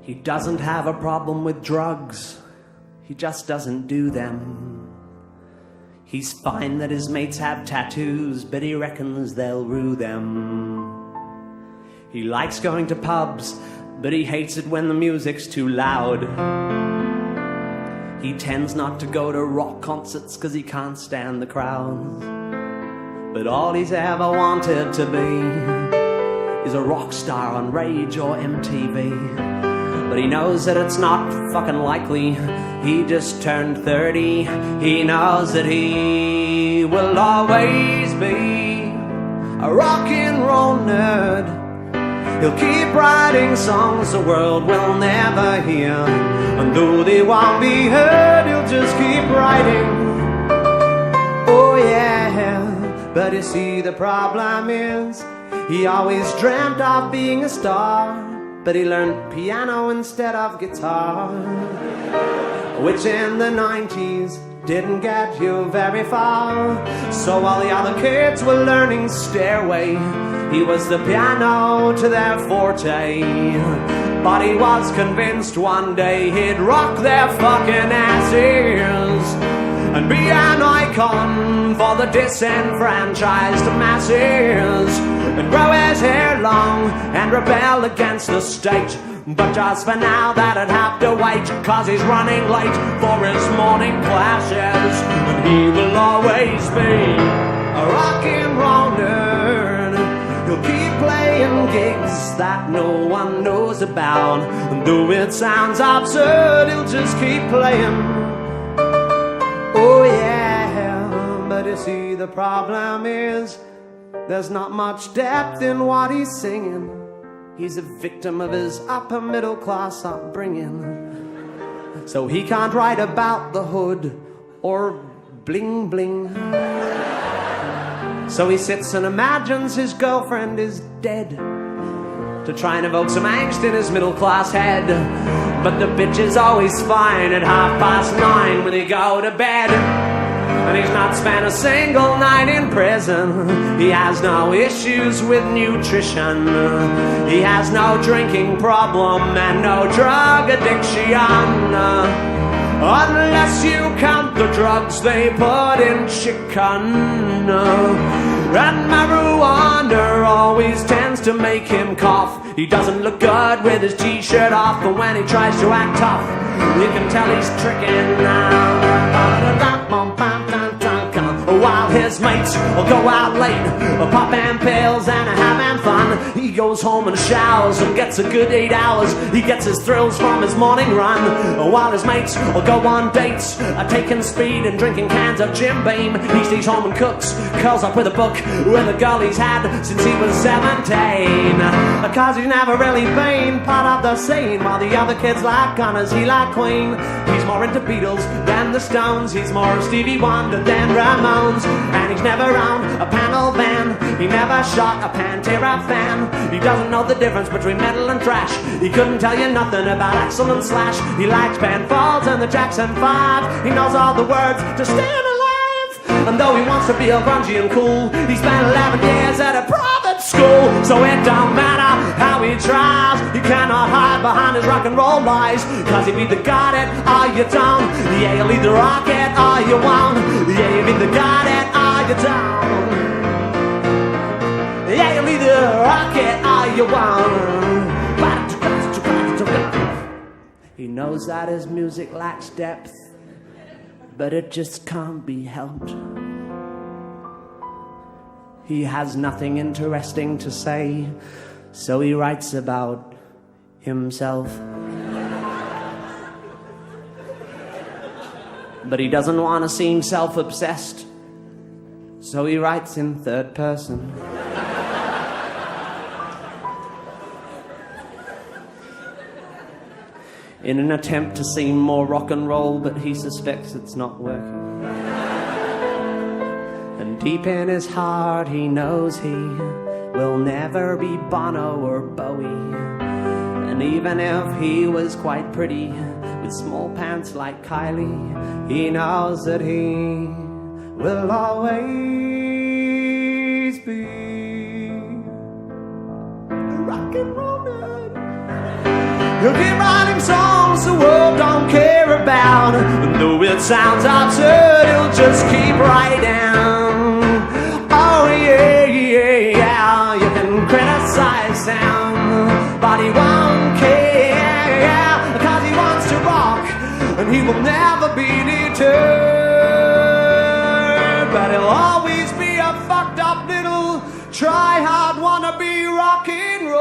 He doesn't have a problem with drugs, he just doesn't do them. He's fine that his mates have tattoos, but he reckons they'll rue them. He likes going to pubs, but he hates it when the music's too loud. He tends not to go to rock concerts cause he can't stand the crowds. But all he's ever wanted to be is a rock star on Rage or MTV. But he knows that it's not fucking likely. He just turned 30. He knows that he will always be a rock and roll nerd. He'll keep writing songs the world will never hear, and though they won't be heard, he'll just keep writing. Oh yeah, but you see the problem is he always dreamt of being a star, but he learned piano instead of guitar, which in the 90s didn't get you very far. So while the other kids were learning Stairway, he was the piano to their forte. But he was convinced one day he'd rock their fucking asses and be an icon for the disenfranchised masses, and grow his hair long and rebel against the state. But just for now that'd have to wait, cause he's running late for his morning classes, and he will always be a rock and roll nerd. He'll keep playing gigs that no one knows about, and though it sounds absurd, he'll just keep playing. Oh yeah, but you see the problem is there's not much depth in what he's singing. He's a victim of his upper middle class upbringing, so he can't write about the hood or bling bling. So he sits and imagines his girlfriend is dead to try and evoke some angst in his middle class head. But the bitch is always fine at 9:30 when he go to bed. And he's not spent a single night in prison. He has no issues with nutrition. He has no drinking problem and no drug addiction, unless you count the drugs they put in chicken. And marijuana always tends to make him cough. He doesn't look good with his t-shirt off, but when he tries to act tough, you can tell he's tricking. While his mates will go out late, popping pills and having fun, he goes home and showers and gets a good 8 hours. He gets his thrills from his morning run. While his mates will go on dates, taking speed and drinking cans of Jim Beam, he stays home and cooks, curls up with a book with a girl he's had since he was 17. Cause he's never really been part of the scene. While the other kids like Gunners, he like Queen. He's more into Beatles than the Stones. He's more Stevie Wonder than Ramones. And he's never owned a panel van. He never shot a Pantera fan. He doesn't know the difference between metal and thrash. He couldn't tell you nothing about Axl and Slash. He likes Ben Folds and the Jackson 5. He knows all the words to Staying Alive. And though he wants to be all grungy and cool, he spent 11 years at a private school. So it don't matter how he tries, he cannot hide behind his rock and roll lies. Cause you've either got it or you don't. Yeah, you'll either rock it or you won't. Yeah, you've either got it or you don't. Yeah, you'll either rock it or you won't. He knows that his music lacks depth, but it just can't be helped. He has nothing interesting to say, so he writes about himself. But he doesn't want to seem self-obsessed, so he writes in third person. In an attempt to seem more rock and roll, but he suspects it's not working. And deep in his heart he knows he will never be Bono or Bowie. And even if he was quite pretty, with small pants like Kylie, he knows that he will always be a rock and roll nerd. He'll keep writing songs the world don't care about, and though it sounds absurd, he'll just keep writing. Oh yeah, yeah, yeah, you can criticize him, but he won't care, cause he wants to rock, and he will never be deterred. But he'll always be a fucked up little try-hard wannabe rock and